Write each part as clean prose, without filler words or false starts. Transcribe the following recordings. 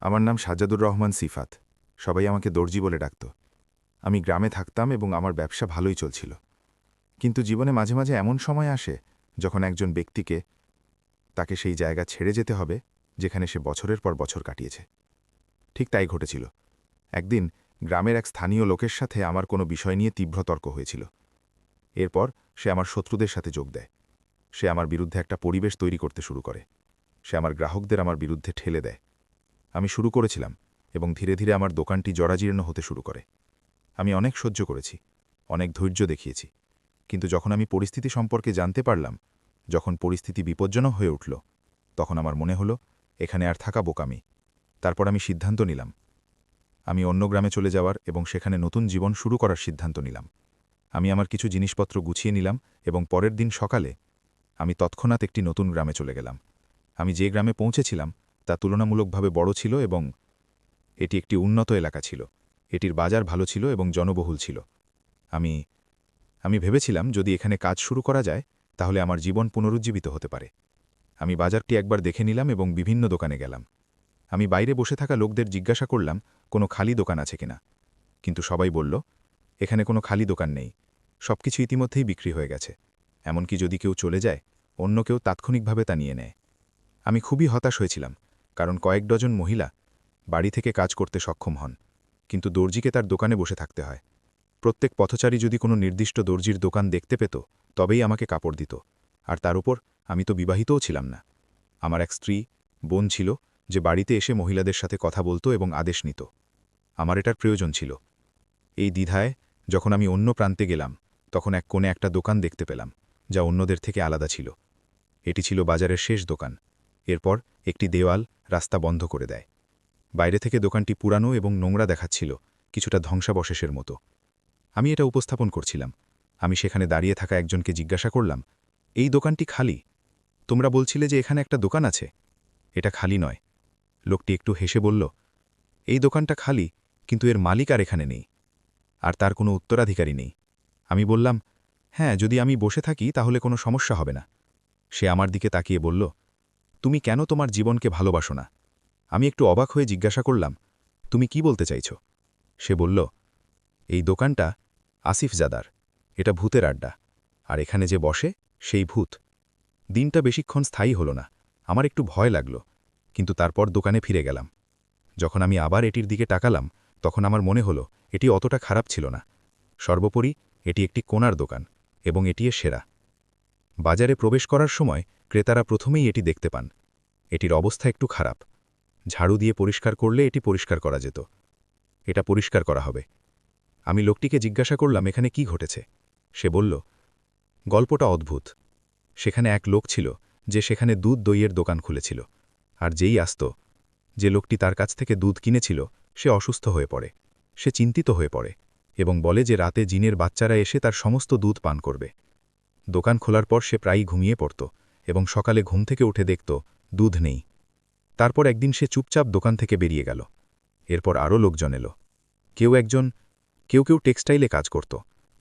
আমার নাম সাজ্জাদুর রহমান সিফাত। সবাই আমাকে দর্জি বলে ডাকত। আমি গ্রামে থাকতাম এবং আমার ব্যবসা ভালোই চলছিল। কিন্তু জীবনে মাঝে মাঝে এমন সময় আসে যখন একজন ব্যক্তিকে তাকে সেই জায়গা ছেড়ে যেতে হবে যেখানে সে বছরের পর বছর কাটিয়েছে। ঠিক তাই ঘটেছিল। একদিন গ্রামের এক স্থানীয় লোকের সাথে আমার কোনো বিষয় নিয়ে তীব্র তর্ক হয়েছিল। এরপর সে আমার শত্রুদের সাথে যোগ দেয়। সে আমার বিরুদ্ধে একটা পরিবেশ তৈরি করতে শুরু করে। সে আমার গ্রাহকদের আমার বিরুদ্ধে ঠেলে দেয়। আমি শুরু করেছিলাম এবং ধীরে ধীরে আমার দোকানটি জরাজীর্ণ হতে শুরু করে। আমি অনেক সহ্য করেছি, অনেক ধৈর্য দেখিয়েছি, কিন্তু যখন আমি পরিস্থিতি সম্পর্কে জানতে পারলাম, যখন পরিস্থিতি বিপজ্জনক হয়ে উঠল, তখন আমার মনে হলো এখানে আর থাকা বোকামি। তারপর আমি সিদ্ধান্ত নিলাম, আমি অন্য গ্রামে চলে যাওয়ার এবং সেখানে নতুন জীবন শুরু করার সিদ্ধান্ত নিলাম। আমি আমার কিছু জিনিসপত্র গুছিয়ে নিলাম এবং পরের দিন সকালে আমি তৎক্ষণাৎ একটি নতুন গ্রামে চলে গেলাম। আমি যে গ্রামে পৌঁছেছিলাম তা তুলনামূলকভাবে বড় ছিল এবং এটি একটি উন্নত এলাকা ছিল। এটির বাজার ভালো ছিল এবং জনবহুল ছিল। আমি আমি ভেবেছিলাম যদি এখানে কাজ শুরু করা যায় তাহলে আমার জীবন পুনরুজ্জীবিত হতে পারে। আমি বাজারটি একবার দেখে নিলাম এবং বিভিন্ন দোকানে গেলাম। আমি বাইরে বসে থাকা লোকদের জিজ্ঞাসা করলাম কোনো খালি দোকান আছে কিনা, কিন্তু সবাই বলল এখানে কোনো খালি দোকান নেই, সবকিছু ইতিমধ্যেই বিক্রি হয়ে গেছে। এমনকি যদি কেউ চলে যায়, অন্য কেউ তাৎক্ষণিকভাবে তা নিয়ে নেয়। আমি খুবই হতাশ হয়েছিলাম, কারণ কয়েক ডজন মহিলা বাড়ি থেকে কাজ করতে সক্ষম হন, কিন্তু দর্জিকে তার দোকানে বসে থাকতে হয়। প্রত্যেক পথচারী যদি কোনো নির্দিষ্ট দর্জির দোকান দেখতে পেত তবেই আমাকে কাপড় দিত। আর তার উপর আমি তো বিবাহিতও ছিলাম না। আমার এক স্ত্রী, বোন ছিল যে বাড়িতে এসে মহিলাদের সাথে কথা বলত এবং আদেশ নিত। আমার এটার প্রয়োজন ছিল। এই দ্বিধায় যখন আমি অন্য প্রান্তে গেলাম, তখন এক কোণে একটা দোকান দেখতে পেলাম যা অন্যদের থেকে আলাদা ছিল। এটি ছিল বাজারের শেষ দোকান। এরপর একটি দেওয়াল রাস্তা বন্ধ করে দেয়। বাইরে থেকে দোকানটি পুরানো এবং নোংরা দেখাচ্ছিল, কিছুটা ধ্বংসাবশেষের মতো। আমি এটা উপস্থাপন করছিলাম। আমি সেখানে দাঁড়িয়ে থাকা একজনকে জিজ্ঞাসা করলাম, এই দোকানটি খালি? তোমরা বলছিলে যে এখানে একটা দোকান আছে। এটা খালি নয়। লোকটি একটু হেসে বলল, এই দোকানটা খালি, কিন্তু এর মালিক আর এখানে নেই, আর তার কোনো উত্তরাধিকারী নেই। আমি বললাম, হ্যাঁ, যদি আমি বসে থাকি তাহলে কোনো সমস্যা হবে না। সে আমার দিকে তাকিয়ে বলল, তুমি কেন তোমার জীবনকে ভালোবাসো না? আমি একটু অবাক হয়ে জিজ্ঞাসা করলাম, তুমি কি বলতে চাইছ? সে বলল, এই দোকানটা আসিফজাদার। এটা ভূতের আড্ডা, আর এখানে যে বসে সেই ভূত। দিনটা বেশিক্ষণ স্থায়ী হল না। আমার একটু ভয় লাগল, কিন্তু তারপর দোকানে ফিরে গেলাম। যখন আমি আবার এটির দিকে তাকালাম, তখন আমার মনে হলো এটি অতটা খারাপ ছিল না। সর্বোপরি এটি একটি কোণার দোকান, এবং এটি সেরা। বাজারে প্রবেশ করার সময় ক্রেতারা প্রথমেই এটি দেখতে পান। এটির অবস্থা একটু খারাপ। ঝাড়ু দিয়ে পরিষ্কার করলে এটি পরিষ্কার করা যেত। এটা পরিষ্কার করা হবে। আমি লোকটিকে জিজ্ঞাসা করলাম এখানে কি ঘটেছে। সে বলল, গল্পটা অদ্ভুত। সেখানে এক লোক ছিল যে সেখানে দুধ দইয়ের দোকান খুলেছিল, আর যেই আসত, যে লোকটি তার কাছ থেকে দুধ কিনেছিল, সে অসুস্থ হয়ে পড়ে। সে চিন্তিত হয়ে পড়ে এবং বলে যে রাতে জিনের বাচ্চারা এসে তার সমস্ত দুধ পান করবে। দোকান খোলার পর সে প্রায়ই ঘুমিয়ে পড়ত এবং সকালে ঘুম থেকে উঠে দেখত দুধ নেই। তারপর একদিন সে চুপচাপ দোকান থেকে বেরিয়ে গেল। এরপর আরও লোকজন এলো। কেউ কেউ টেক্সটাইলে কাজ করত,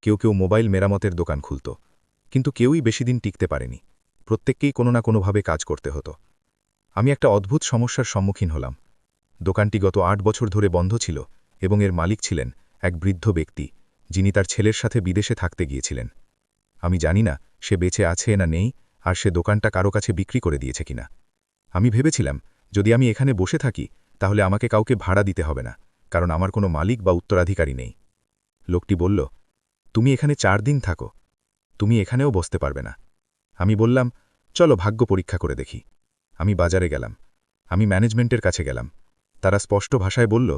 কেউ মোবাইল মেরামতের দোকান খুলত, কিন্তু কেউই বেশিদিন টিকতে পারেনি। প্রত্যেককেই কোনো না কোনোভাবে কাজ করতে হতো। আমি একটা অদ্ভুত সমস্যার সম্মুখীন হলাম। দোকানটি গত ৮ বছর ধরে বন্ধ ছিল এবং এর মালিক ছিলেন এক বৃদ্ধ ব্যক্তি, যিনি তার ছেলের সাথে বিদেশে থাকতে গিয়েছিলেন। আমি জানি না সে বেঁচে আছে না নেই, আর সে দোকানটা কারো কাছে বিক্রি করে দিয়েছে কিনা। আমি ভেবেছিলাম যদি আমি এখানে বসে থাকি তাহলে আমাকে কাউকে ভাড়া দিতে হবে না, কারণ আমার কোনো মালিক বা উত্তরাধিকারী নেই। লোকটি বলল, তুমি এখানে 4 দিন থাকো, তুমি এখানেও বসতে পারবে না। আমি বললাম, চলো ভাগ্য পরীক্ষা করে দেখি। আমি বাজারে গেলাম। আমি ম্যানেজমেন্টের কাছে গেলাম। তারা স্পষ্ট ভাষায় বলল,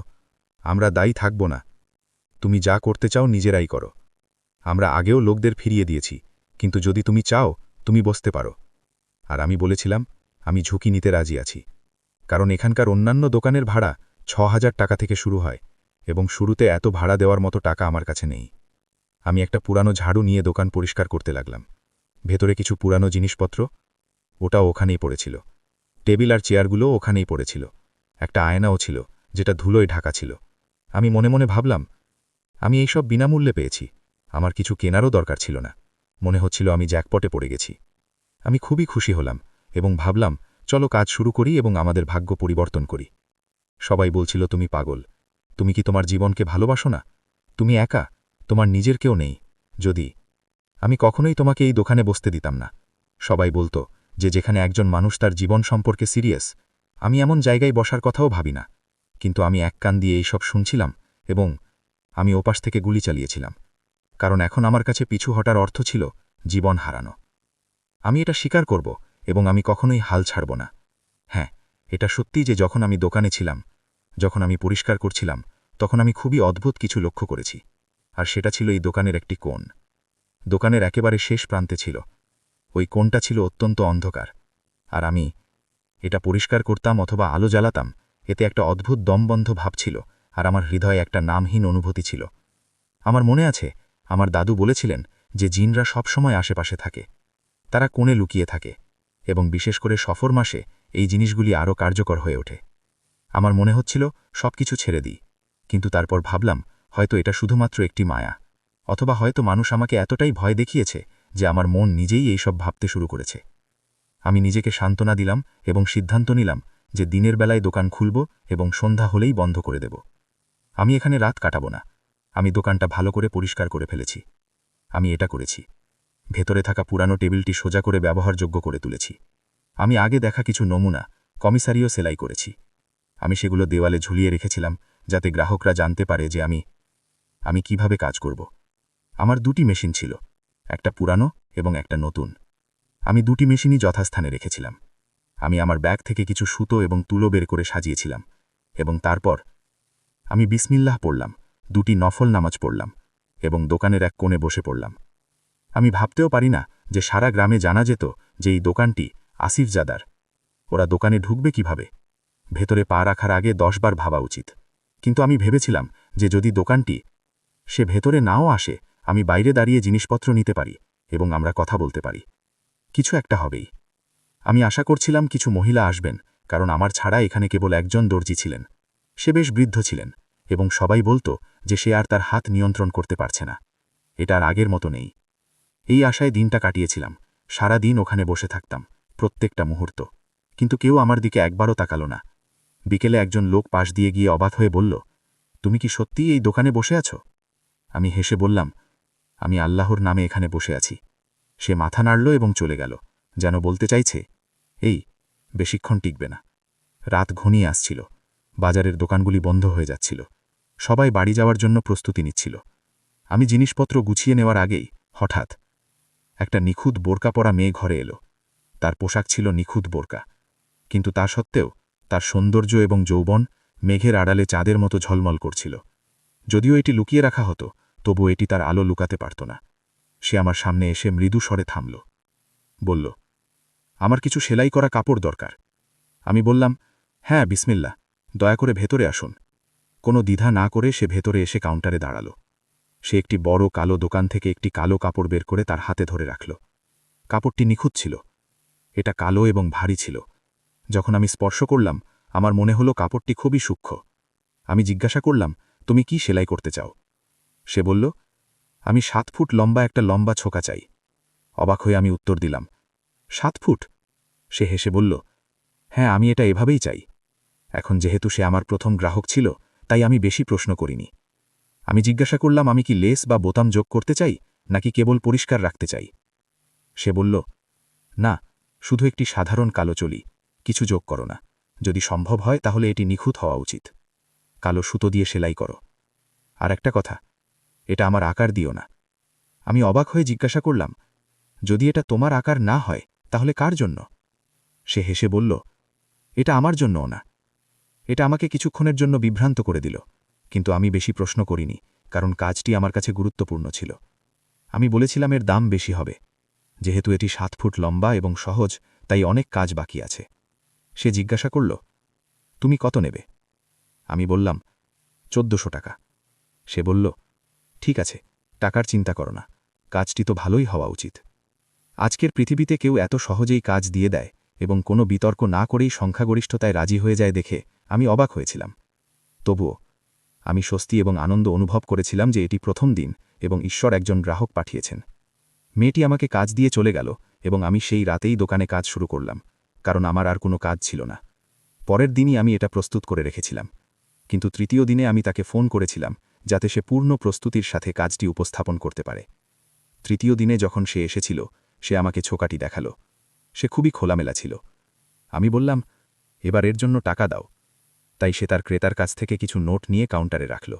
আমরা দায়ী থাকব না। তুমি যা করতে চাও নিজেরাই করো। আমরা আগেও লোকদের ফিরিয়ে দিয়েছি, কিন্তু যদি তুমি চাও তুমি বসতে পারো। আর আমি বলেছিলাম, আমি ঝুঁকি নিতে রাজি আছি, কারণ এখানকার অন্যান্য দোকানের ভাড়া ৬,০০০ টাকা থেকে শুরু হয়, এবং শুরুতে এত ভাড়া দেওয়ার মতো টাকা আমার কাছে নেই। আমি একটা পুরানো ঝাড়ু নিয়ে দোকান পরিষ্কার করতে লাগলাম। ভেতরে কিছু পুরানো জিনিসপত্র, ওটাও ওখানেই পড়েছিল। টেবিল আর চেয়ারগুলো ওখানেই পড়েছিল। একটা আয়নাও ছিল, যেটা ধুলোয় ঢাকা ছিল। আমি মনে মনে ভাবলাম, আমি এইসব বিনামূল্যে পেয়েছি, আমার কিছু কেনারও দরকার ছিল না। মনে হচ্ছিল আমি জ্যাকপটে পড়ে গেছি। আমি খুবই খুশি হলাম এবং ভাবলাম, চলো কাজ শুরু করি এবং আমাদের ভাগ্য পরিবর্তন করি। সবাই বলছিল তুমি পাগল, তুমি কি তোমার জীবনকে ভালোবাসো না, তুমি একা, তোমার নিজের কেউ নেই। যদি আমি কখনোই তোমাকে এই দোকানে বসতে দিতাম না। সবাই বলতো যে যেখানে একজন মানুষ তার জীবন সম্পর্কে সিরিয়াস, আমি এমন জায়গায় বসার কথাও ভাবি না। কিন্তু আমি এক কান দিয়ে এইসব শুনছিলাম এবং আমি ওপাশ থেকে গুলি চালিয়েছিলাম, কারণ এখন আমার কাছে পিছু হটার অর্থ ছিল জীবন হারানো। আমি এটা স্বীকার করব এবং আমি কখনোই হাল ছাড়ব না। হ্যাঁ, এটা সত্যি যে যখন আমি দোকানে ছিলাম, যখন আমি পরিষ্কার করছিলাম, তখন আমি খুবই অদ্ভুত কিছু লক্ষ্য করেছি। আর সেটা ছিল এই দোকানের একটি কোণ। দোকানের একেবারে শেষ প্রান্তে ছিল। ওই কোণটা ছিল অত্যন্ত অন্ধকার। আর আমি এটা পরিষ্কার করতাম অথবা আলো জ্বালাতাম, এতে একটা অদ্ভুত দমবন্ধ ভাব ছিল, আর আমার হৃদয়ে একটা নামহীন অনুভূতি ছিল। আমার মনে আছে, আমার দাদু বলেছিলেন যে জিনরা সবসময় আশেপাশে থাকে, তারা কোণে লুকিয়ে থাকে, এবং বিশেষ করে সফর মাসে এই জিনিসগুলি আরও কার্যকর হয়ে ওঠে। আমার মনে হচ্ছিল সবকিছু ছেড়ে দিই, কিন্তু তারপর ভাবলাম হয়তো এটা শুধুমাত্র একটি মায়া, অথবা হয়তো মানুষ আমাকে এতটাই ভয় দেখিয়েছে যে আমার মন নিজেই এইসব ভাবতে শুরু করেছে। আমি নিজেকে সান্ত্বনা দিলাম এবং সিদ্ধান্ত নিলাম যে দিনের বেলায় দোকান খুলব এবং সন্ধ্যা হলেই বন্ধ করে দেব। আমি এখানে রাত কাটাবো না। আমি দোকানটা ভালো করে পরিষ্কার করে ফেলেছি। আমি এটা করেছি, ভেতরে থাকা পুরানো টেবিলটি সোজা করে ব্যবহারযোগ্য করে তুলেছি। আমি আগে দেখা কিছু নমুনা কমিসারিও সেলাই করেছি। আমি সেগুলো দেওয়ালে ঝুলিয়ে রেখেছিলাম যাতে গ্রাহকরা জানতে পারে যে আমি কিভাবে কাজ করব। আমার দুটি মেশিন ছিল, একটা পুরানো এবং একটা নতুন। আমি দুটি মেশিনই যথাস্থানে রেখেছিলাম। আমি আমার ব্যাগ থেকে কিছু সুতো এবং তুলো বের করে সাজিয়েছিলাম, এবং তারপর আমি বিসমিল্লাহ পড়লাম, দুটি নফল নামাজ পড়লাম এবং দোকানের এক কোণে বসে পড়লাম। আমি ভাবতেও পারি না যে সারা গ্রামে জানা যেত যে এই দোকানটি আসিফজাদার। ওরা দোকানে ঢুকবে কিভাবে? ভেতরে পা রাখার আগে 10 বার ভাবা উচিত। কিন্তু আমি ভেবেছিলাম যে যদি দোকানটি সে ভেতরে নাও আসে, আমি বাইরে দাঁড়িয়ে জিনিসপত্র নিতে পারি এবং আমরা কথা বলতে পারি। কিছু একটা হবেই। আমি আশা করছিলাম কিছু মহিলা আসবেন, কারণ আমার ছাড়া এখানে কেবল একজন দর্জি ছিলেন। সে বেশ বৃদ্ধ ছিলেন এবং সবাই বলতো যে সে আর তার হাত নিয়ন্ত্রণ করতে পারছে না। এটা আর আগের মতো নেই। এই আশায় দিনটা কাটিয়েছিলাম। সারা দিন ওখানে বসে থাকতাম, প্রত্যেকটা মুহূর্ত। কিন্তু কেউ আমার দিকে একবারও তাকালো না। বিকেলে একজন লোক পাশ দিয়ে গিয়ে অবাক হয়ে বলল, তুমি কি সত্যিই এই দোকানে বসে আছো? আমি হেসে বললাম, আমি আল্লাহর নামে এখানে বসে আছি। সে মাথা নাড়ল এবং চলে গেল, যেন বলতে চাইছে, এই বেশিক্ষণ টিকবে না। রাত ঘনিয়ে আসছিল। বাজারের দোকানগুলি বন্ধ হয়ে যাচ্ছিল। সবাই বাড়ি যাওয়ার জন্য প্রস্তুতি নিচ্ছিল। আমি জিনিসপত্র গুছিয়ে নেওয়ার আগেই হঠাৎ একটা নিখুঁত বোরকা পরা মেয়ে ঘরে এলো। তার পোশাক ছিল নিখুঁত বোরকা, কিন্তু তা সত্ত্বেও তার সৌন্দর্য এবং যৌবন মেঘের আড়ালে চাঁদের মতো ঝলমল করছিল। যদিও এটি লুকিয়ে রাখা হতো, তবু এটি তার আলো লুকাতে পারত না। সে আমার সামনে এসে মৃদু স্বরে থামল। বলল, আমার কিছু সেলাই করা কাপড় দরকার। আমি বললাম, হ্যাঁ বিসমিল্লাহ, দয়া করে ভেতরে আসুন। কোনো দ্বিধা না করে সে ভেতরে এসে কাউন্টারে দাঁড়াল। সে একটি বড় কালো দোকান থেকে একটি কালো কাপড় বের করে তার হাতে ধরে রাখল। কাপড়টি নিখুঁত ছিল। এটা কালো এবং ভারী ছিল। যখন আমি স্পর্শ করলাম, আমার মনে হলো কাপড়টি খুবই সূক্ষ্ম। আমি জিজ্ঞাসা করলাম, তুমি কি সেলাই করতে চাও? সে বলল, আমি 7 ফুট লম্বা একটা লম্বা ছোকা চাই। অবাক হয়ে আমি উত্তর দিলাম, 7 ফুট? সে হেসে বলল, হ্যাঁ, আমি এটা এভাবেই চাই। এখন যেহেতু সে আমার প্রথম গ্রাহক ছিল, তাই আমি বেশি প্রশ্ন করিনি। আমি জিজ্ঞাসা করলাম, আমি কি লেস বা বোতাম যোগ করতে চাই, নাকি কেবল পরিষ্কার রাখতে চাই? সে বলল, না, শুধু একটি সাধারণ কালো চলি, কিছু যোগ করো না। যদি সম্ভব হয় তাহলে এটি নিখুঁত হওয়া উচিত। কালো সুতো দিয়ে সেলাই করো। আর একটা কথা, এটা আমার আকার দিও না। আমি অবাক হয়ে জিজ্ঞাসা করলাম, যদি এটা তোমার আকার না হয় তাহলে কার জন্য? সে হেসে বলল, এটা আমার জন্যও না। এটা আমাকে কিছুক্ষণের জন্য বিভ্রান্ত করে দিল, কিন্তু আমি বেশি প্রশ্ন করিনি, কারণ কাজটি আমার কাছে গুরুত্বপূর্ণ ছিল। আমি বলেছিলাম এর দাম বেশি হবে। যেহেতু এটি 7 ফুট লম্বা এবং সহজ, তাই অনেক কাজ বাকি আছে। সে জিজ্ঞাসা করল, তুমি কত নেবে? আমি বললাম, 1400 টাকা। সে বলল, ঠিক আছে, টাকার চিন্তা করো না, কাজটি তো ভালোই হওয়া উচিত। আজকের পৃথিবীতে কেউ এত সহজেই কাজ দিয়ে দেয় এবং কোনো বিতর্ক না করেই সংখ্যাগরিষ্ঠতায় রাজি হয়ে যায় দেখে আমি অবাক হয়েছিলাম। তবুও আমি স্বস্তি এবং আনন্দ অনুভব করেছিলাম যে এটি প্রথম দিন এবং ঈশ্বর একজন গ্রাহক পাঠিয়েছেন। মেয়েটি আমাকে কাজ দিয়ে চলে গেল এবং আমি সেই রাতেই দোকানে কাজ শুরু করলাম, কারণ আমার আর কোনো কাজ ছিল না। পরের দিনই আমি এটা প্রস্তুত করে রেখেছিলাম। কিন্তু তৃতীয় দিনে আমি তাকে ফোন করেছিলাম যাতে সে পূর্ণ প্রস্তুতির সাথে কাজটি উপস্থাপন করতে পারে। তৃতীয় দিনে যখন সে এসেছিল, সে আমাকে ছোকাটি দেখাল। সে খুবই খোলামেলা ছিল। আমি বললাম, এবার এর জন্য টাকা দাও। তাই সে তার ক্রেতার কাছ থেকে কিছু নোট নিয়ে কাউন্টারে রাখল।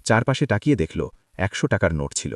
চারপাশে তাকিয়ে দেখল 100 টাকার নোট ছিল।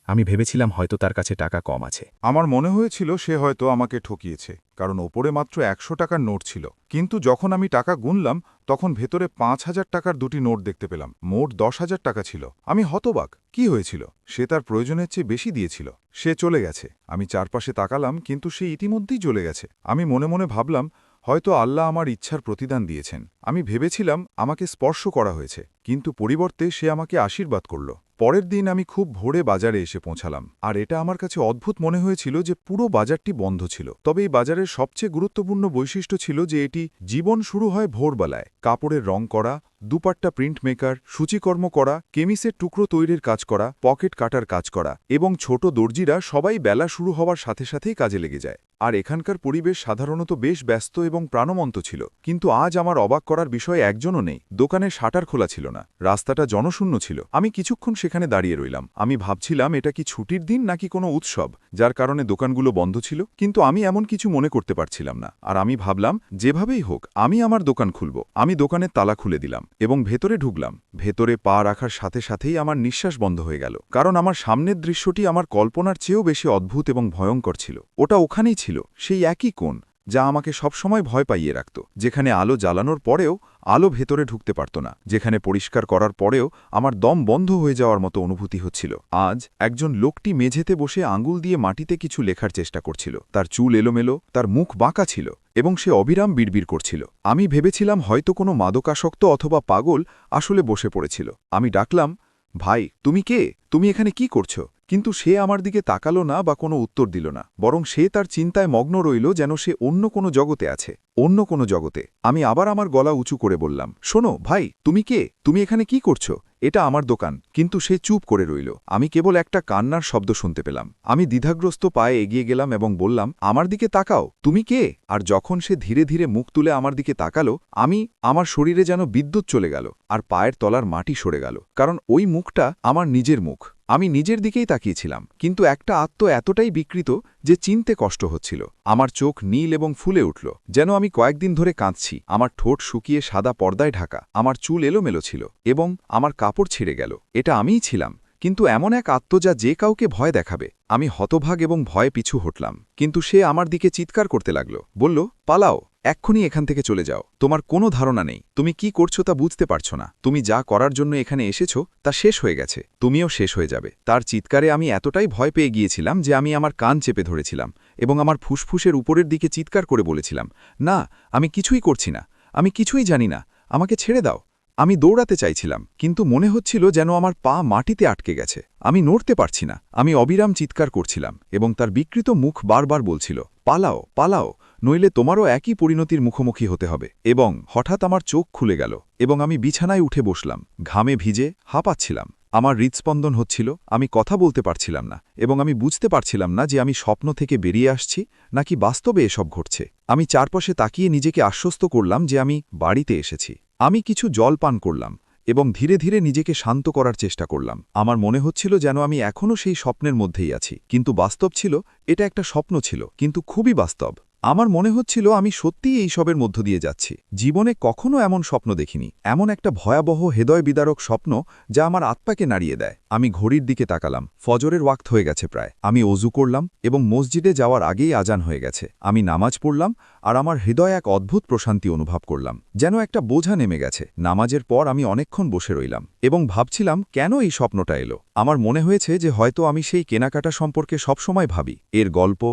আমি ভেবেছিলাম হয়তো তার কাছে টাকা কম আছে। আমার মনে হয়েছিল সে হয়তো আমাকে ঠকিয়েছে, কারণ ওপরে মাত্র 100 টাকার নোট ছিল। কিন্তু যখন আমি টাকা গুনলাম, তখন ভেতরে 5,000 টাকার দুটি নোট দেখতে পেলাম। মোট 10,000 টাকা ছিল। আমি হতবাক। কি হয়েছিল? সে তার প্রয়োজনের চেয়ে বেশি দিয়েছিল। সে চলে গেছে। আমি চারপাশে তাকালাম, কিন্তু সে ইতিমধ্যেই চলে গেছে। আমি মনে মনে ভাবলাম, হয়তো আল্লাহ আমার ইচ্ছার প্রতিদান দিয়েছেন। আমি ভেবেছিলাম আমাকে স্পর্শ করা হয়েছে, কিন্তু পরিবর্তে সে আমাকে আশীর্বাদ করল। পরের দিন আমি খুব ভোরে বাজারে এসে পৌঁছালাম, আর এটা আমার কাছে অদ্ভুত মনে হয়েছিল যে পুরো বাজারটি বন্ধ ছিল। তবে এই বাজারের সবচেয়ে গুরুত্বপূর্ণ বৈশিষ্ট্য ছিল যে এটি জীবন শুরু হয় ভোরবেলায়। কাপড়ের রং করা, দুপাট্টা প্রিন্ট মেকার, সূচিকর্ম করা, কেমিসের টুকরো তৈরির কাজ করা, পকেট কাটার কাজ করা এবং ছোট দর্জিরা সবাই বেলা শুরু হওয়ার সাথে সাথেই কাজে লেগে যায়। আর এখানকার পরিবেশ সাধারণত বেশ ব্যস্ত এবং প্রাণবন্ত ছিল। কিন্তু আজ আমার অবাক করার বিষয় একজনও নেই। দোকানের শাটার খোলা ছিল না। রাস্তাটা জনশূন্য ছিল। আমি কিছুক্ষণ সেখানে দাঁড়িয়ে রইলাম। আমি ভাবছিলাম এটা কি ছুটির দিন নাকি কোনো উৎসব, যার কারণে দোকানগুলো বন্ধ ছিল। কিন্তু আমি এমন কিছু মনে করতে পারছিলাম না। আর আমি ভাবলাম, যেভাবেই হোক আমি আমার দোকান খুলব। আমি দোকানের তালা খুলে দিলাম এবং ভেতরে ঢুকলাম। ভেতরে পা রাখার সাথে সাথেই আমার নিঃশ্বাস বন্ধ হয়ে গেল, কারণ আমার সামনের দৃশ্যটি আমার কল্পনার চেয়েও বেশি অদ্ভুত এবং ভয়ঙ্কর ছিল। ওটা ওখানেই ছিল, সেই একই কোণ যা আমাকে সবসময় ভয় পাইয়ে রাখত। যেখানে আলো জ্বালানোর পরেও আলো ভেতরে ঢুকতে পারত না। যেখানে পরিষ্কার করার পরেও আমার দম বন্ধ হয়ে যাওয়ার মতো অনুভূতি হচ্ছিল। আজ একজন লোকটি মেঝেতে বসে আঙুল দিয়ে মাটিতে কিছু লেখার চেষ্টা করছিল। তার চুল এলোমেলো, তার মুখ বাঁকা ছিল এবং সে অবিরাম বিড়বিড় করছিল। আমি ভেবেছিলাম হয়তো কোনো মাদকাসক্ত অথবা পাগল আসলে বসে পড়েছিল। আমি ডাকলাম, ভাই, তুমি কে? তুমি এখানে কি করছো? কিন্তু সে আমার দিকে তাকালো না বা কোনো উত্তর দিল না, বরং সে তার চিন্তায় মগ্ন রইল, যেন সে অন্য কোনো জগতে আছে, অন্য কোনো জগতে। আমি আবার আমার গলা উঁচু করে বললাম, শোনো ভাই, তুমি কে? তুমি এখানে কি করছো? এটা আমার দোকান। কিন্তু সে চুপ করে রইল। আমি কেবল একটা কান্নার শব্দ শুনতে পেলাম। আমি দ্বিধাগ্রস্ত পায়ে এগিয়ে গেলাম এবং বললাম, আমার দিকে তাকাও, তুমি কে? আর যখন সে ধীরে ধীরে মুখ তুলে আমার দিকে তাকালো, আমার শরীরে যেন বিদ্যুৎ চলে গেল আর পায়ের তলার মাটি সরে গেল, কারণ ওই মুখটা আমার নিজের মুখ। আমি নিজের দিকেই তাকিয়েছিলাম, কিন্তু একটা আত্মা এতটাই বিকৃত যে চিনতে কষ্ট হচ্ছিল। আমার চোখ নীল এবং ফুলে উঠল, যেন আমি কয়েকদিন ধরে কাঁদছি। আমার ঠোঁট শুকিয়ে সাদা পর্দায় ঢাকা, আমার চুল এলোমেলো ছিল এবং আমার কাপড় ছিঁড়ে গেল। এটা আমিই ছিলাম, কিন্তু এমন এক আত্মা যা যে কাউকে ভয় দেখাবে। আমি হতভাগ এবং ভয়ে পিছু হটলাম, কিন্তু সে আমার দিকে চিৎকার করতে লাগল, বলল, পালাও, এক্ষুনি এখান থেকে চলে যাও। তোমার কোনো ধারণা নেই, তুমি কি করছো তা বুঝতে পারছো না। তুমি যা করার জন্য এখানে এসেছো তা শেষ হয়ে গেছে, তুমিও শেষ হয়ে যাবে। তার চিৎকারে আমি এতটাই ভয় পেয়ে গিয়েছিলাম যে আমি আমার কান চেপে ধরেছিলাম এবং আমার ফুসফুসের উপরের দিকে চিৎকার করে বলেছিলাম, না, আমি কিছুই করছি না, আমি কিছুই জানি না, আমাকে ছেড়ে দাও। আমি দৌড়াতে চাইছিলাম, কিন্তু মনে হচ্ছিল যেন আমার পা মাটিতে আটকে গেছে। আমি নড়তে পারছি না। আমি অবিরাম চিৎকার করছিলাম এবং তার বিকৃত মুখ বারবার বলছিল, পালাও, পালাও, নইলে তোমারও একই পরিণতির মুখোমুখি হতে হবে। এবং হঠাৎ আমার চোখ খুলে গেল এবং আমি বিছানায় উঠে বসলাম। ঘামে ভিজে হাঁপাচ্ছিলাম। আমার হৃদস্পন্দন হচ্ছিল, আমি কথা বলতে পারছিলাম না এবং আমি বুঝতে পারছিলাম না যে আমি স্বপ্ন থেকে বেরিয়ে আসছি নাকি বাস্তবে এসব ঘটছে। আমি চারপাশে তাকিয়ে নিজেকে আশ্বস্ত করলাম যে আমি বাড়িতে এসেছি। আমি কিছু জল পান করলাম এবং ধীরে ধীরে নিজেকে শান্ত করার চেষ্টা করলাম। আমার মনে হচ্ছিল যেন আমি এখনও সেই স্বপ্নের মধ্যেই আছি, কিন্তু বাস্তব ছিল, এটা একটা স্বপ্ন ছিল, কিন্তু খুবই বাস্তব। আমার মনে হচ্ছিল আমি সত্যিই এইসবের মধ্য দিয়ে যাচ্ছি। জীবনে কখনো এমন স্বপ্ন দেখিনি, এমন একটা ভয়াবহ হৃদয় বিদারক স্বপ্ন যা আমার আত্মাকে নাড়িয়ে দেয়। আমি ঘড়ির দিকে তাকালাম, ফজরের ওয়াক্ত হয়ে গেছে প্রায়। আমি অজু করলাম এবং মসজিদে যাওয়ার আগেই আজান হয়ে গেছে। আমি নামাজ পড়লাম আর আমার হৃদয় এক অদ্ভুত প্রশান্তি অনুভব করলাম, যেন একটা বোঝা নেমে গেছে। নামাজের পর আমি অনেকক্ষণ বসে রইলাম এবং ভাবছিলাম কেন এই স্বপ্নটা এলো। আমার মনে হয়েছে যে হয়তো আমি সেই কেনাকাটা সম্পর্কে সবসময় ভাবি। এর গল্প,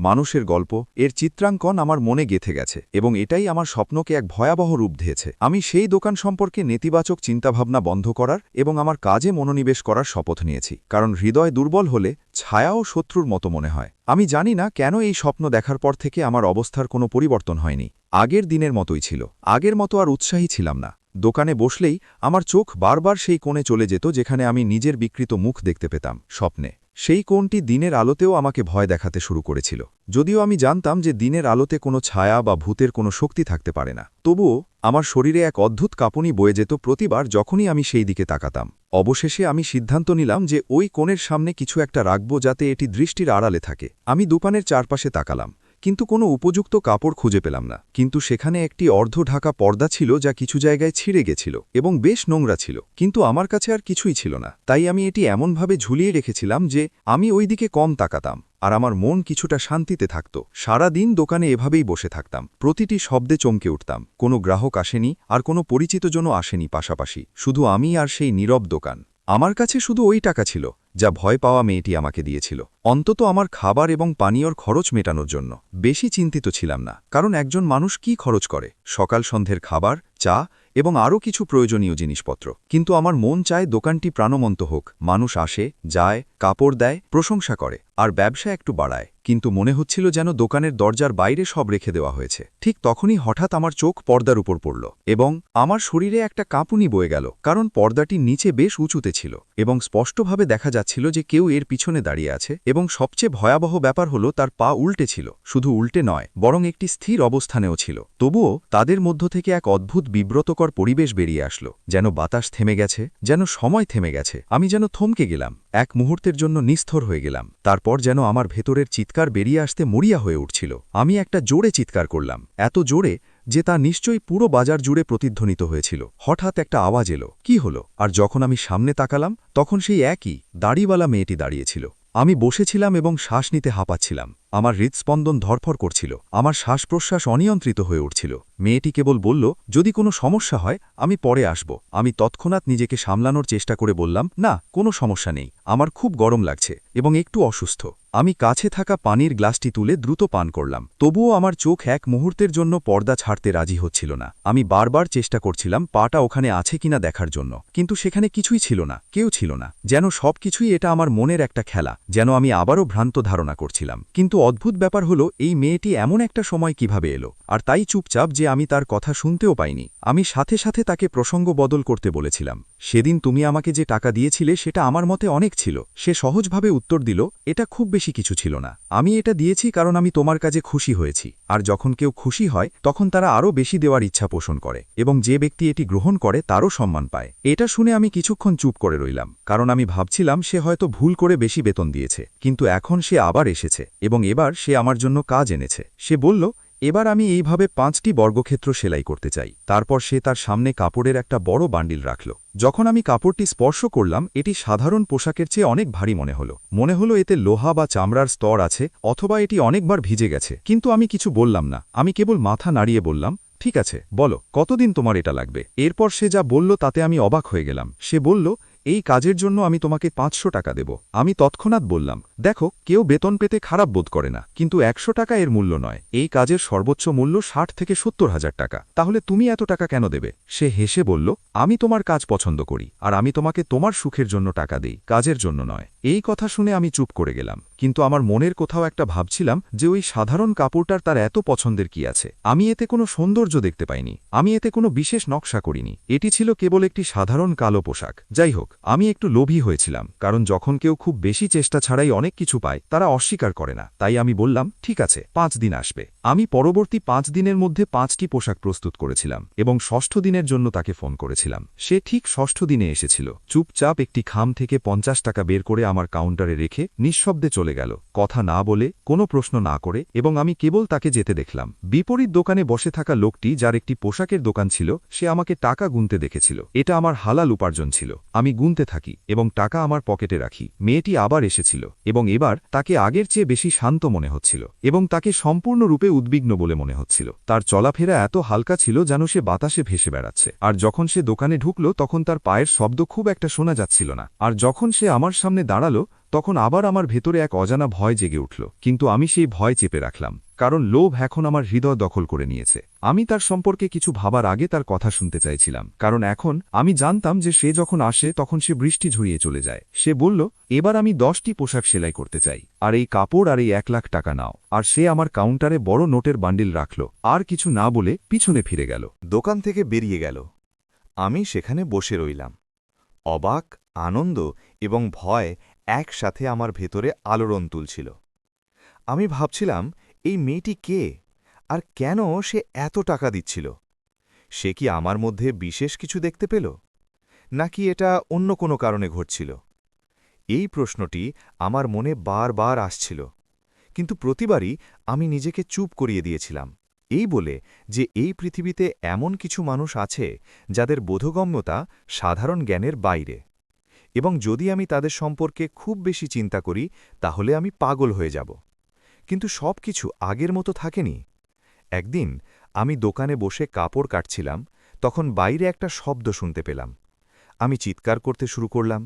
মানুষের গল্প, এর চিত্রাঙ্কন আমার মনে গেঁথে গেছে এবং এটাই আমার স্বপ্নকে এক ভয়াবহ রূপ দিয়েছে। আমি সেই দোকান সম্পর্কে নেতিবাচক চিন্তাভাবনা বন্ধ করার এবং আমার কাজে মনোনিবেশ করার শপথ নিয়েছি, কারণ হৃদয় দুর্বল হলে ছায়াও শত্রুর মতো মনে হয়। আমি জানি না কেন এই স্বপ্ন দেখার পর থেকে আমার অবস্থার কোনো পরিবর্তন হয়নি। আগের দিনের মতোই ছিল, আগের মতো আর উৎসাহী ছিলাম না। দোকানে বসলেই আমার চোখ বারবার সেই কোণে চলে যেত যেখানে আমি নিজের বিকৃত মুখ দেখতে পেতাম স্বপ্নে। সেই কোণটি দিনের আলোতেও আমাকে ভয় দেখাতে শুরু করেছিল। যদিও আমি জানতাম যে দিনের আলোতে কোনো ছায়া বা ভূতের কোনো শক্তি থাকতে পারে না, তবুও আমার শরীরে এক অদ্ভুত কাঁপুনি বয়ে যেত প্রতিবার যখনই আমি সেই দিকে তাকাতাম। অবশেষে আমি সিদ্ধান্ত নিলাম যে ওই কোণের সামনে কিছু একটা রাখব যাতে এটি দৃষ্টির আড়ালে থাকে। আমি দোকানের চারপাশে তাকালাম, কিন্তু কোনো উপযুক্ত কাপড় খুঁজে পেলাম না। কিন্তু সেখানে একটি অর্ধঢাকা পর্দা ছিল যা কিছু জায়গায় ছিঁড়ে গেছিল এবং বেশ নোংরা ছিল, কিন্তু আমার কাছে আর কিছুই ছিল না। তাই আমি এটি এমনভাবে ঝুলিয়ে রেখেছিলাম যে আমি ওই দিকে কম তাকাতাম, আর আমার মন কিছুটা শান্তিতে থাকত। সারা দিন দোকানে এভাবেই বসে থাকতাম, প্রতিটি শব্দে চমকে উঠতাম। কোনো গ্রাহক আসেনি, আর কোনো পরিচিতজনও আসেনি পাশাপাশি, শুধু আমি আর সেই নীরব দোকান। আমার কাছে শুধু ওই টাকা ছিল যা ভয় পাওয়া মেয়েটি আমাকে দিয়েছিল, অন্তত আমার খাবার এবং পানীয়র খরচ মেটানোর জন্য। বেশি চিন্তিত ছিলাম না, কারণ একজন মানুষ কি খরচ করে, সকাল সন্ধ্যের খাবার, চা এবং আরও কিছু প্রয়োজনীয় জিনিসপত্র। কিন্তু আমার মন চায় দোকানটি প্রাণবন্ত হোক, মানুষ আসে, যায়, কাপড় দেয়, প্রশংসা করে, আর ব্যবসা একটু বাড়ায়। কিন্তু মনে হচ্ছিল যেন দোকানের দরজার বাইরে সব রেখে দেওয়া হয়েছে। ঠিক তখনই হঠাৎ আমার চোখ পর্দার উপর পড়ল, এবং আমার শরীরে একটা কাঁপুনি বয়ে গেল, কারণ পর্দাটির নিচে বেশ উঁচুতে ছিল এবং স্পষ্টভাবে দেখা যাচ্ছিল যে কেউ এর পিছনে দাঁড়িয়ে আছে। এবং সবচেয়ে ভয়াবহ ব্যাপার হলো তার পা উল্টে ছিল, শুধু উল্টে নয় বরং একটি স্থির অবস্থানেও ছিল। তবুও তাদের মধ্য থেকে এক অদ্ভুত বিব্রতকর পরিবেশ বেরিয়ে আসলো, যেন বাতাস থেমে গেছে, যেন সময় থেমে গেছে। আমি যেন থমকে গেলাম, এক মুহূর্তের জন্য নিস্থর হয়ে গেলাম। তারপর যেন আমার ভেতরের চিৎকার বেরিয়ে আসতে মরিয়া হয়ে উঠছিল। আমি একটা জোরে চিৎকার করলাম, এত জোরে যে তা নিশ্চয়ই পুরো বাজার জুড়ে প্রতিধ্বনিত হয়েছিল। হঠাৎ একটা আওয়াজ এলো, কি হলো? আর যখন আমি সামনে তাকালাম, তখন সেই একই দাড়িওয়ালা মেয়েটি দাঁড়িয়েছিল। আমি বসেছিলাম এবং শ্বাস নিতে হাঁপাচ্ছিলাম। আমার হৃদস্পন্দন ধরফর করছিল, আমার শ্বাস-প্রশ্বাস অনিয়ন্ত্রিত হয়ে উঠছিল। মেয়েটি কেবল বলল, যদি কোনো সমস্যা হয় আমি পরে আসব। আমি তৎক্ষণাৎ নিজেকে সামলানোর চেষ্টা করে বললাম, না, কোনো সমস্যা নেই, আমার খুব গরম লাগছে এবং একটু অসুস্থ। আমি কাছে থাকা পানির গ্লাসটি তুলে দ্রুত পান করলাম। তবুও আমার চোখ এক মুহূর্তের জন্য পর্দা ছাড়তে রাজি হচ্ছিল না। আমি বারবার চেষ্টা করছিলাম পাটা ওখানে আছে কিনা দেখার জন্য, কিন্তু সেখানে কিছুই ছিল না, কেউ ছিল না। যেন সবকিছুই এটা আমার মনের একটা খেলা, যেন আমি আবারও ভ্রান্ত ধারণা করছিলাম। কিন্তু অদ্ভুত ব্যাপার হলো, এই মেয়েটি এমন একটা সময় কিভাবে এলো, আর তাই চুপচাপ যে আমি তার কথা শুনতেও পাইনি। আমি সাথে সাথে তাকে প্রসঙ্গ বদল করতে বলেছিলাম। সেদিন তুমি আমাকে যে টাকা দিয়েছিলে সেটা আমার মতে অনেক ছিল। সে সহজভাবে উত্তর দিল, এটা খুব বেশি কিছু ছিল না, আমি এটা দিয়েছি কারণ আমি তোমার কাজে খুশি হয়েছি। আর যখন কেউ খুশি হয় তখন তারা আরও বেশি দেওয়ার ইচ্ছা পোষণ করে, এবং যে ব্যক্তি এটি গ্রহণ করে তারও সম্মান পায়। এটা শুনে আমি কিছুক্ষণ চুপ করে রইলাম, কারণ আমি ভাবছিলাম সে হয়তো ভুল করে বেশি বেতন দিয়েছে। কিন্তু এখন সে আবার এসেছে, এবং এবার সে আমার জন্য কাজ এনেছে। সে বলল, এবার আমি এইভাবে 5টি বর্গক্ষেত্র সেলাই করতে চাই। তারপর সে তার সামনে কাপড়ের একটা বড় বান্ডিল রাখল। যখন আমি কাপড়টি স্পর্শ করলাম, এটি সাধারণ পোশাকের চেয়ে অনেক ভারী মনে হলো এতে লোহা বা চামড়ার স্তর আছে, অথবা এটি অনেকবার ভিজে গেছে। কিন্তু আমি কিছু বললাম না, আমি কেবল মাথা নাড়িয়ে বললাম, ঠিক আছে, বলো কতদিন তোমার এটা লাগবে। এরপর সে যা বলল তাতে আমি অবাক হয়ে গেলাম। সে বলল, এই কাজের জন্য আমি তোমাকে 500 টাকা দেব। আমি তৎক্ষণাৎ বললাম, দেখো, কেউ বেতন পেতে খারাপ বোধ করে না, কিন্তু 100 টাকা এর মূল্য নয়। এই কাজের সর্বোচ্চ মূল্য 60 থেকে 70 হাজার টাকা। তাহলে তুমি এত টাকা কেন দেবে? সে হেসে বলল, আমি তোমার কাজ পছন্দ করি, আর আমি তোমাকে তোমার সুখের জন্য টাকা দেই, কাজের জন্য নয়। এই কথা শুনে আমি চুপ করে গেলাম, কিন্তু আমার মনের কোথাও একটা ভাবছিলাম যে ওই সাধারণ কাপড়টার তার এত পছন্দের কি আছে। আমি এতে কোনো সৌন্দর্য দেখতে পাইনি, আমি এতে কোনো বিশেষ নকশা করিনি। এটি ছিল কেবল একটি সাধারণ কালো পোশাক। যাই হোক, আমি একটু লোভী হয়েছিলাম, কারণ যখন কেউ খুব বেশি চেষ্টা ছাড়াই অনেক কিছু পায় তারা অস্বীকার করে না। তাই আমি বললাম, ঠিক আছে, 5 দিন আসবে। আমি পরবর্তী 5 দিনের মধ্যে 5টি পোশাক প্রস্তুত করেছিলাম, এবং 6ষ্ঠ দিনের জন্য তাকে ফোন করেছিলাম। সে ঠিক 6ষ্ঠ দিনে এসেছিল, চুপচাপ একটি খাম থেকে 50 টাকা বের করে আমার কাউন্টারে রেখে নিঃশব্দে চলে গেল, কথা না বলে, কোনো প্রশ্ন না করে, এবং আমি কেবল তাকে যেতে দেখলাম। বিপরীত দোকানে বসে থাকা লোকটি, যার একটি পোশাকের দোকান ছিল, সে আমাকে টাকা গুনতে দেখেছিল। এটা আমার হালাল উপার্জন ছিল। আমি গুনতে থাকি এবং টাকা আমার পকেটে রাখি। মেয়েটি আবার এসেছিল, এবং এবার তাকে আগের চেয়ে বেশি শান্ত মনে হচ্ছিল, এবং তাকে সম্পূর্ণরূপে উদ্বিগ্ন বলে মনে হচ্ছিল। তার চলাফেরা এত হালকা ছিল যেন সে বাতাসে ভেসে বেড়াচ্ছে। আর যখন সে দোকানে ঢুকল তখন তার পায়ের শব্দ খুব একটা শোনা যাচ্ছিল না। আর যখন সে আমার সামনে দাঁড়ালো তখন আবার আমার ভেতরে এক অজানা ভয় জেগে উঠল। কিন্তু আমি সেই ভয় চেপে রাখলাম, কারণ লোভ এখন আমার হৃদয় দখল করে নিয়েছে। আমি তার সম্পর্কে কিছু ভাবার আগে তার কথা শুনতে চাইছিলাম, কারণ এখন আমি জানতাম যে সে যখন আসে তখন সে বৃষ্টি ঝরিয়ে চলে যায়। সে বলল, এবার আমি 10টি পোশাক সেলাই করতে চাই, আর এই কাপড় আর এই 1 লাখ টাকা নাও। আর সে আমার কাউন্টারে বড় নোটের বান্ডিল রাখল, আর কিছু না বলে পিছনে ফিরে গেল। দোকান থেকে বেরিয়ে গেল। আমি সেখানে বসে রইলাম। অবাক, আনন্দ এবং ভয় একসাথে আমার ভেতরে আলোড়ন তুলছিল। আমি ভাবছিলাম, এই মেয়েটি কে, আর কেন সে এত টাকা দিচ্ছিল? সে কি আমার মধ্যে বিশেষ কিছু দেখতে পেল, নাকি এটা অন্য কোনো কারণে ঘটছিল? এই প্রশ্নটি আমার মনে বারবার আসছিল, কিন্তু প্রতিবারই আমি নিজেকে চুপ করিয়ে দিয়েছিলাম, এই বলে যে এই পৃথিবীতে এমন কিছু মানুষ আছে যাদের বোধগম্যতা সাধারণ জ্ঞানের বাইরে, এবং যদি আমি তাদের সম্পর্কে খুব বেশি চিন্তা করি তাহলে আমি পাগল হয়ে যাব। কিন্তু সব কিছু আগের মতো থাকেনি। একদিন আমি দোকানে বসে কাপড় কাটছিলাম, তখন বাইরে একটা শব্দ শুনতে পেলাম। আমি চিৎকার করতে শুরু করলাম।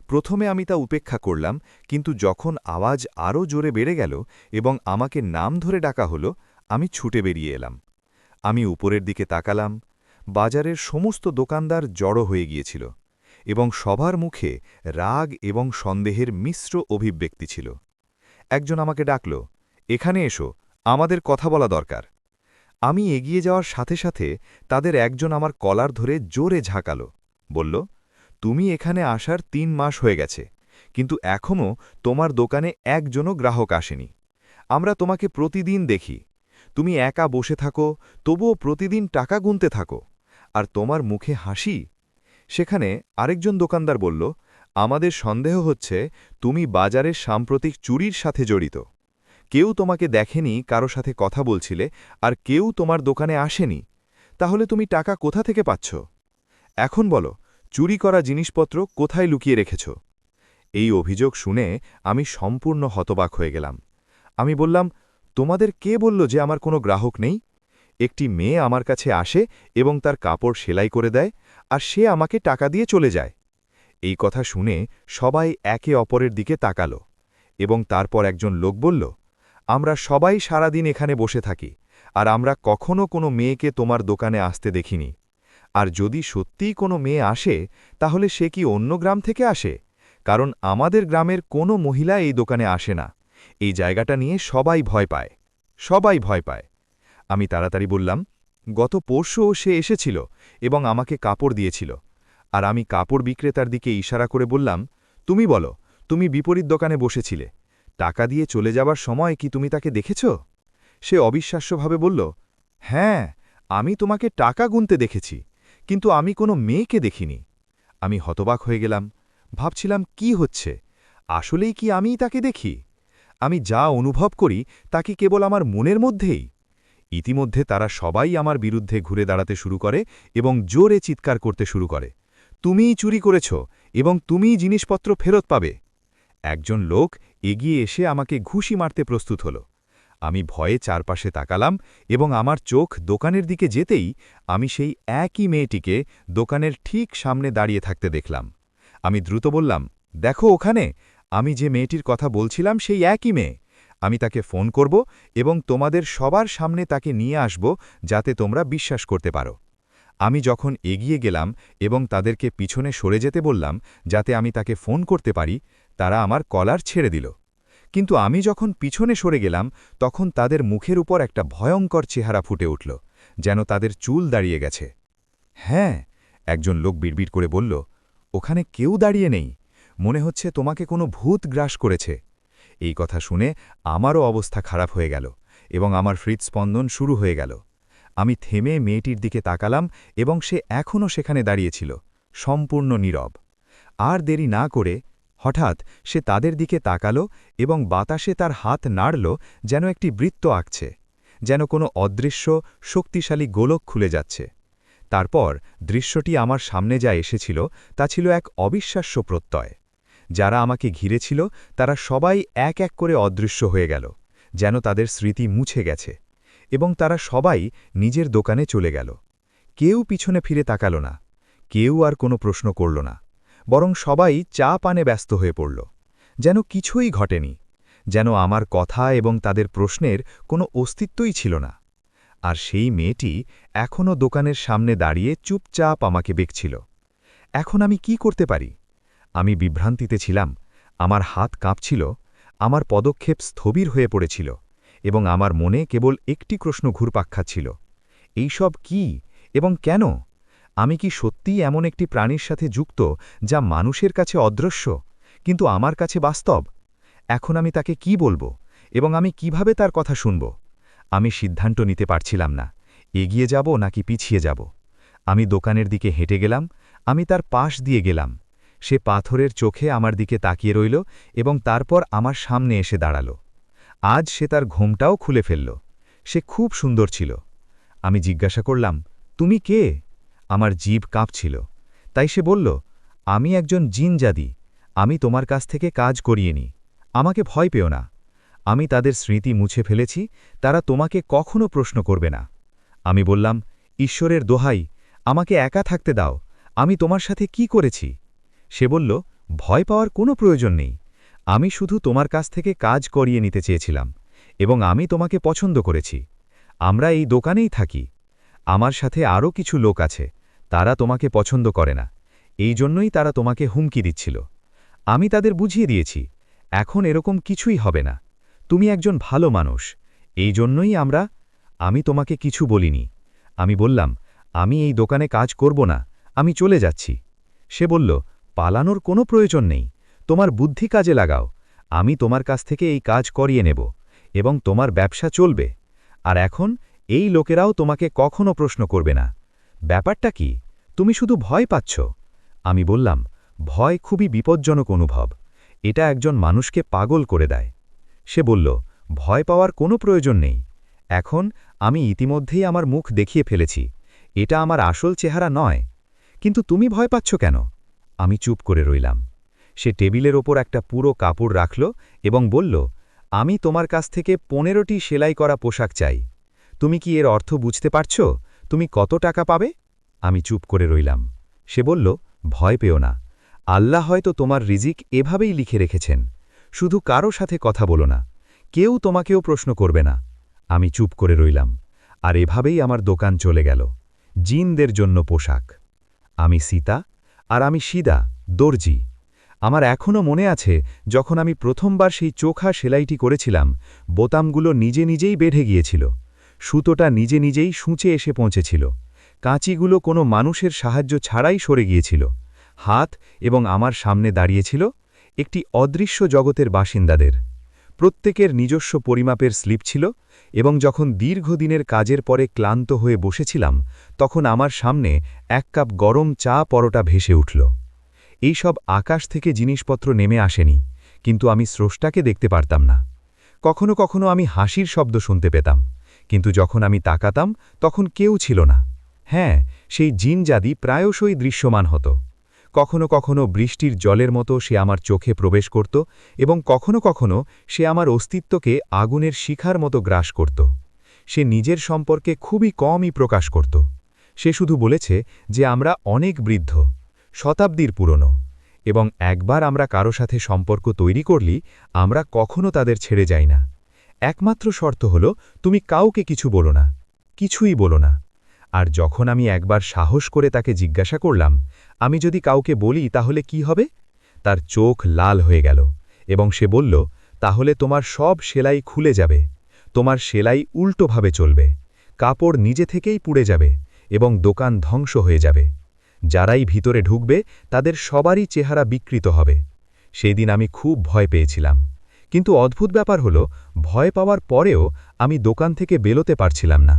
প্রথমে আমি তা উপেক্ষা করলাম, কিন্তু যখন আওয়াজ আরও জোরে বেড়ে গেল এবং আমাকে নাম ধরে ডাকা হলো, আমি ছুটে বেরিয়ে এলাম। আমি উপরের দিকে তাকালাম। বাজারের সমস্ত দোকানদার জড়ো হয়ে গিয়েছিল, এবং সবার মুখে রাগ এবং সন্দেহের মিশ্র অভিব্যক্তি ছিল। একজন আমাকে ডাকল, এখানে এসো, আমাদের কথা বলা দরকার। আমি এগিয়ে যাওয়ার সাথে সাথে তাদের একজন আমার কলার ধরে জোরে ঝাঁকাল, বলল, তুমি এখানে আসার ৩ মাস হয়ে গেছে, কিন্তু এখনও তোমার দোকানে একজনও গ্রাহক আসেনি। আমরা তোমাকে প্রতিদিন দেখি, তুমি একা বসে থাকো, তবুও প্রতিদিন টাকা গুনতে থাকো, আর তোমার মুখে হাসি। সেখানে আরেকজন দোকানদার বলল, আমাদের সন্দেহ হচ্ছে তুমি বাজারের সাম্প্রতিক চুরির সাথে জড়িত। কেউ তোমাকে দেখেনি, কারো সাথে কথা বলছিলে, আর কেউ তোমার দোকানে আসেনি। তাহলে তুমি টাকা কোথা থেকে পাচ্ছ? এখন বলো, চুরি করা জিনিসপত্র কোথায় লুকিয়ে রেখেছ? এই অভিযোগ শুনে আমি সম্পূর্ণ হতবাক হয়ে গেলাম। আমি বললাম, তোমাদের কে বলল যে আমার কোনো গ্রাহক নেই? একটি মেয়ে আমার কাছে আসে এবং তার কাপড় সেলাই করে দেয়, আর সে আমাকে টাকা দিয়ে চলে যায়। এই কথা শুনে সবাই একে অপরের দিকে তাকালো, এবং তারপর একজন লোক বলল, আমরা সবাই সারাদিন এখানে বসে থাকি, আর আমরা কখনো কোনো মেয়েকে তোমার দোকানে আসতে দেখিনি। আর যদি সত্যিই কোনো মেয়ে আসে, তাহলে সে কি অন্য গ্রাম থেকে আসে? কারণ আমাদের গ্রামের কোনো মহিলা এই দোকানে আসে না। এই জায়গাটা নিয়ে সবাই ভয় পায়, সবাই ভয় পায়। আমি তাড়াতাড়ি বললাম, গত পরশুও সে এসেছিল এবং আমাকে কাপড় দিয়েছিল। আর আমি কাপড় বিক্রেতার দিকে ইশারা করে বললাম, তুমি বলো, তুমি বিপরীত দোকানে বসেছিলে, টাকা দিয়ে চলে যাবার সময় কি তুমি তাকে দেখেছ? সে অবিশ্বাস্যভাবে বলল, হ্যাঁ, আমি তোমাকে টাকা গুনতে দেখেছি, কিন্তু আমি কোনো মেয়েকে দেখিনি। আমি হতবাক হয়ে গেলাম, ভাবছিলাম কি হচ্ছে, আসলেই কি আমিই তাকে দেখি? আমি যা অনুভব করি তা কি কেবল আমার মনের মধ্যেই? ইতিমধ্যে তারা সবাই আমার বিরুদ্ধে ঘুরে দাঁড়াতে শুরু করে এবং জোরে চিৎকার করতে শুরু করে, তুমিই চুরি করেছ এবং তুমিই জিনিসপত্র ফেরত পাবে। একজন লোক এগিয়ে এসে আমাকে ঘুষি মারতে প্রস্তুত হল। আমি ভয়ে চারপাশে তাকালাম এবং আমার চোখ দোকানের দিকে যেতেই আমি সেই একই মেয়েটিকে দোকানের ঠিক সামনে দাঁড়িয়ে থাকতে দেখলাম। আমি দ্রুত বললাম, দেখো ওখানে, আমি যে মেয়েটির কথা বলছিলাম সেই একই মেয়ে। আমি তাকে ফোন করব এবং তোমাদের সবার সামনে তাকে নিয়ে আসব, যাতে তোমরা বিশ্বাস করতে পারো। আমি যখন এগিয়ে গেলাম এবং তাদেরকে পিছনে সরে যেতে বললাম যাতে আমি তাকে ফোন করতে পারি, তারা আমার কলার ছেড়ে দিল। কিন্তু আমি যখন পিছনে সরে গেলাম, তখন তাদের মুখের উপর একটা ভয়ঙ্কর চেহারা ফুটে উঠল, যেন তাদের চুল দাঁড়িয়ে গেছে। হ্যাঁ, একজন লোক বিড়বিড় করে বলল, ওখানে কেউ দাঁড়িয়ে নেই, মনে হচ্ছে তোমাকে কোনো ভূত গ্রাস করেছে। এই কথা শুনে আমারও অবস্থা খারাপ হয়ে গেল এবং আমার হৃৎস্পন্দন শুরু হয়ে গেল। আমি থেমে মেয়েটির দিকে তাকালাম এবং সে এখনও সেখানে দাঁড়িয়েছিল, সম্পূর্ণ নীরব। আর দেরি না করে হঠাৎ সে তাদের দিকে তাকালো এবং বাতাসে তার হাত নাড়ল, যেন একটি বৃত্ত আঁকছে, যেন কোনো অদৃশ্য শক্তিশালী গোলক খুলে যাচ্ছে। তারপর দৃশ্যটি আমার সামনে যা এসেছিল তা ছিল এক অবিশ্বাস্য প্রত্যয়। যারা আমাকে ঘিরেছিল তারা সবাই এক এক করে অদৃশ্য হয়ে গেল, যেন তাদের স্মৃতি মুছে গেছে, এবং তারা সবাই নিজের দোকানে চলে গেল। কেউ পিছনে ফিরে তাকাল না, কেউ আর কোনো প্রশ্ন করল না, বরং সবাই চা পানে ব্যস্ত হয়ে পড়ল, যেন কিছুই ঘটেনি, যেন আমার কথা এবং তাদের প্রশ্নের কোনো অস্তিত্বই ছিল না। আর সেই মেয়েটি এখনও দোকানের সামনে দাঁড়িয়ে চুপচাপ আমাকে দেখছিল। এখন আমি কি করতে পারি? আমি বিভ্রান্তিতে ছিলাম, আমার হাত কাঁপছিল, আমার পদক্ষেপ স্থবির হয়ে পড়েছিল, এবং আমার মনে কেবল একটি প্রশ্ন ঘুরপাক খাচ্ছিল, এইসব কি এবং কেন? আমি কি সত্যিই এমন একটি প্রাণীর সাথে যুক্ত যা মানুষের কাছে অদৃশ্য, কিন্তু আমার কাছে বাস্তব। এখন আমি তাকে কি বলবো এবং আমি কিভাবে তার কথা শুনব? আমি সিদ্ধান্ত নিতে পারছিলাম না, এগিয়ে যাব নাকি পিছিয়ে যাব। আমি দোকানের দিকে হেঁটে গেলাম, আমি তার পাশ দিয়ে গেলাম। সে পাথরের চোখে আমার দিকে তাকিয়ে রইল এবং তারপর আমার সামনে এসে দাঁড়াল। আজ সে তার ঘোমটাও খুলে ফেলল। সে খুব সুন্দর ছিল। আমি জিজ্ঞাসা করলাম, তুমি কে? আমার জিভ কাঁপছিল। তাই সে বলল, আমি একজন জিনজাদি। আমি তোমার কাছ থেকে কাজ করিয়ে নি। আমাকে ভয় পেও না। আমি তাদের স্মৃতি মুছে ফেলেছি, তারা তোমাকে কখনো প্রশ্ন করবে না। আমি বললাম, ঈশ্বরের দোহাই, আমাকে একা থাকতে দাও। আমি তোমার সাথে কি করেছি? সে বলল, ভয় পাওয়ার কোনো প্রয়োজন নেই। আমি শুধু তোমার কাছ থেকে কাজ করিয়ে নিতে চেয়েছিলাম এবং আমি তোমাকে পছন্দ করেছি। আমরা এই দোকানেই থাকি। আমার সাথে আরও কিছু লোক আছে, তারা তোমাকে পছন্দ করে না। এই জন্যই তারা তোমাকে হুমকি দিচ্ছিল। আমি তাদের বুঝিয়ে দিয়েছি, এখন এরকম কিছুই হবে না। তুমি একজন ভালো মানুষ, এই জন্যই আমি তোমাকে কিছু বলিনি। আমি বললাম, আমি এই দোকানে কাজ করব না, আমি চলে যাচ্ছি। সে বলল, পালানোর কোনো প্রয়োজন নেই, তোমার বুদ্ধি কাজে লাগাও। আমি তোমার কাছ থেকে এই কাজ করিয়ে নেব এবং তোমার ব্যবসা চলবে। আর এখন এই লোকেরাও তোমাকে কখনো প্রশ্ন করবে না। ব্যাপারটা কি? তুমি শুধু ভয় পাচ্ছ। আমি বললাম, ভয় খুবই বিপজ্জনক অনুভব। এটা একজন মানুষকে পাগল করে দেয়। সে বলল, ভয় পাওয়ার কোনো প্রয়োজন নেই। এখন আমি ইতিমধ্যেই আমার মুখ দেখিয়ে ফেলেছি, এটা আমার আসল চেহারা নয়। কিন্তু তুমি ভয় পাচ্ছ কেন? আমি চুপ করে রইলাম। সে টেবিলের ওপর একটা পুরো কাপড় রাখল এবং বলল, আমি তোমার কাছ থেকে 15টি সেলাই করা পোশাক চাই। তুমি কি এর অর্থ বুঝতে পারছ? তুমি কত টাকা পাবে? আমি চুপ করে রইলাম। সে বলল, ভয় পেও না। আল্লাহ হয়তো তোমার রিজিক এভাবেই লিখে রেখেছেন। শুধু কারো সাথে কথা বলো না, কেউ তোমাকেও প্রশ্ন করবে না। আমি চুপ করে রইলাম। আর এভাবেই আমার দোকান চলে গেল। জিনদের জন্য পোশাক। আমি সীতা, আর আমি সিদা, দর্জি। আমার এখনও মনে আছে, যখন আমি প্রথমবার সেই চোখা সেলাইটি করেছিলাম, বোতামগুলো নিজে নিজেই বেঁধে গিয়েছিল। সুতোটা নিজে নিজেই সূঁচে এসে পৌঁছেছিল। কাঁচিগুলো কোনো মানুষের সাহায্য ছাড়াই সরে গিয়েছিল। হাত এবং আমার সামনে দাঁড়িয়েছিল একটি অদৃশ্য জগতের বাসিন্দাদের। প্রত্যেকের নিজস্ব পরিমাপের স্লিপ ছিল এবং যখন দীর্ঘদিনের কাজের পরে ক্লান্ত হয়ে বসেছিলাম, তখন আমার সামনে 1 কাপ গরম চা পরোটা ভেসে উঠল। এই সব আকাশ থেকে জিনিসপত্র নেমে আসেনি, কিন্তু আমি স্রষ্টাকে দেখতে পারতাম না। কখনো কখনো আমি হাসির শব্দ শুনতে পেতাম, কিন্তু যখন আমি তাকাতাম তখন কেউ ছিল না। হ্যাঁ, সেই জিনজাদি প্রায়শই দৃশ্যমান হতো। কখনো কখনো বৃষ্টির জলের মতো সে আমার চোখে প্রবেশ করত এবং কখনো কখনো সে আমার অস্তিত্বকে আগুনের শিখার মতো গ্রাস করত। সে নিজের সম্পর্কে খুবই কমই প্রকাশ করত। সে শুধু বলেছে যে আমরা অনেক বৃদ্ধ, শতাব্দীর পুরনো, এবং একবার আমরা কারো সাথে সম্পর্ক তৈরি করলি আমরা কখনো তাদের ছেড়ে যাই না। একমাত্র শর্ত হল, তুমি কাউকে কিছু বলো না, কিছুই বলো না। আর যখন আমি একবার সাহস করে তাকে জিজ্ঞাসা করলাম, আমি যদি কাউকে বলি তাহলে কি হবে? তার চোখ লাল হয়ে গেল এবং সে বলল, তাহলে তোমার সব সেলাই খুলে যাবে, তোমার সেলাই উল্টোভাবে চলবে, কাপড় নিজে থেকেই পুড়ে যাবে এবং দোকান ধ্বংস হয়ে যাবে। যারাই ভিতরে ঢুকবে তাদের সবারই চেহারা বিকৃত হবে। সেই দিন আমি খুব ভয় পেয়েছিলাম, কিন্তু অদ্ভুত ব্যাপার হল, ভয় পাওয়ার পরেও আমি দোকান থেকে বেরোতে পারছিলাম না।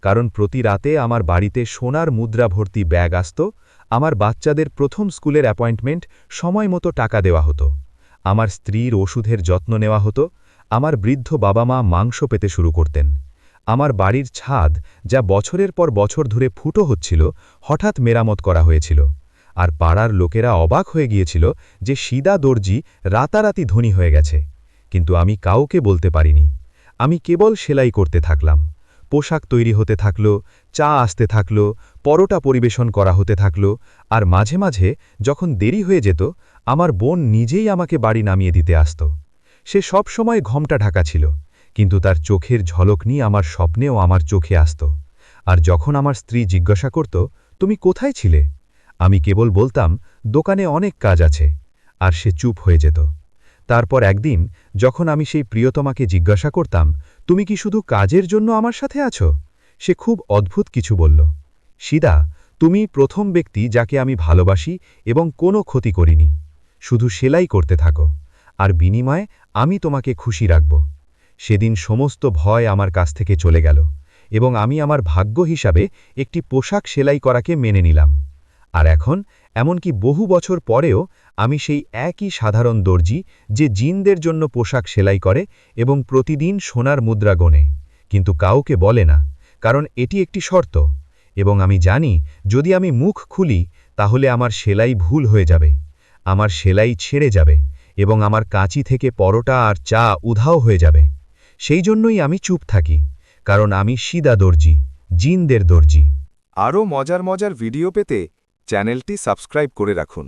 কারণ প্রতি রাতে আমার বাড়িতে সোনার মুদ্রা ভর্তি ব্যাগ আসত, আমার বাচ্চাদের প্রথম স্কুলের অ্যাপয়েন্টমেন্ট সময় মতো টাকা দেওয়া হতো, আমার স্ত্রীর ওষুধের যত্ন নেওয়া হতো, আমার বৃদ্ধ বাবা মা মাংস পেতে শুরু করতেন। আমার বাড়ির ছাদ, যা বছরের পর বছর ধরে ফুটো হচ্ছিল, হঠাৎ মেরামত করা হয়েছিল। আর পাড়ার লোকেরা অবাক হয়ে গিয়েছিল যে সিদা দর্জি রাতারাতি ধনী হয়ে গেছে। কিন্তু আমি কাউকে বলতে পারিনি। আমি কেবল সেলাই করতে থাকলাম। পোশাক তৈরি হতে থাকল, চা আসতে থাকল, পরোটা পরিবেশন করা হতে থাকল, আর মাঝে মাঝে যখন দেরি হয়ে যেত, আমার বোন নিজেই আমাকে বাড়ি নামিয়ে দিতে আসত। সে সব সময় ঘোমটা ঢাকা ছিল, কিন্তু তার চোখের ঝলক নিয়ে আমার স্বপ্নেও আমার চোখে আসত। আর যখন আমার স্ত্রী জিজ্ঞাসা করত, তুমি কোথায় ছিলে? আমি কেবল বলতাম, দোকানে অনেক কাজ আছে, আর সে চুপ হয়ে যেত। তারপর একদিন যখন আমি সেই প্রিয়তমাকে জিজ্ঞাসা করতাম, তুমি কি শুধু কাজের জন্য আমার সাথে আছো? সে খুব অদ্ভুত কিছু বলল, সিদা, তুমি প্রথম ব্যক্তি যাকে আমি ভালোবাসি এবং কোনো ক্ষতি করিনি। শুধু সেলাই করতে থাকো আর বিনিময়ে আমি তোমাকে খুশি রাখব। সেদিন সমস্ত ভয় আমার কাছ থেকে চলে গেল এবং আমি আমার ভাগ্য হিসাবে একটি পোশাক সেলাই করাকে মেনে নিলাম। আর এখন এমনকি বহু বছর পরেও আমি সেই একই সাধারণ দর্জি যে জিনদের জন্য পোশাক সেলাই করে এবং প্রতিদিন সোনার মুদ্রা গোনে, কিন্তু কাউকে বলে না, কারণ এটি একটি শর্ত। এবং আমি জানি যদি আমি মুখ খুলি তাহলে আমার সেলাই ভুল হয়ে যাবে, আমার সেলাই ছেড়ে যাবে এবং আমার কাঁচি থেকে পরোটা আর চা উধাও হয়ে যাবে। সেই জন্যই আমি চুপ থাকি, কারণ আমি সিধা দর্জি, জিনদের দর্জি। আরও মজার মজার ভিডিও পেতে চ্যানেলটি সাবস্ক্রাইব করে রাখুন।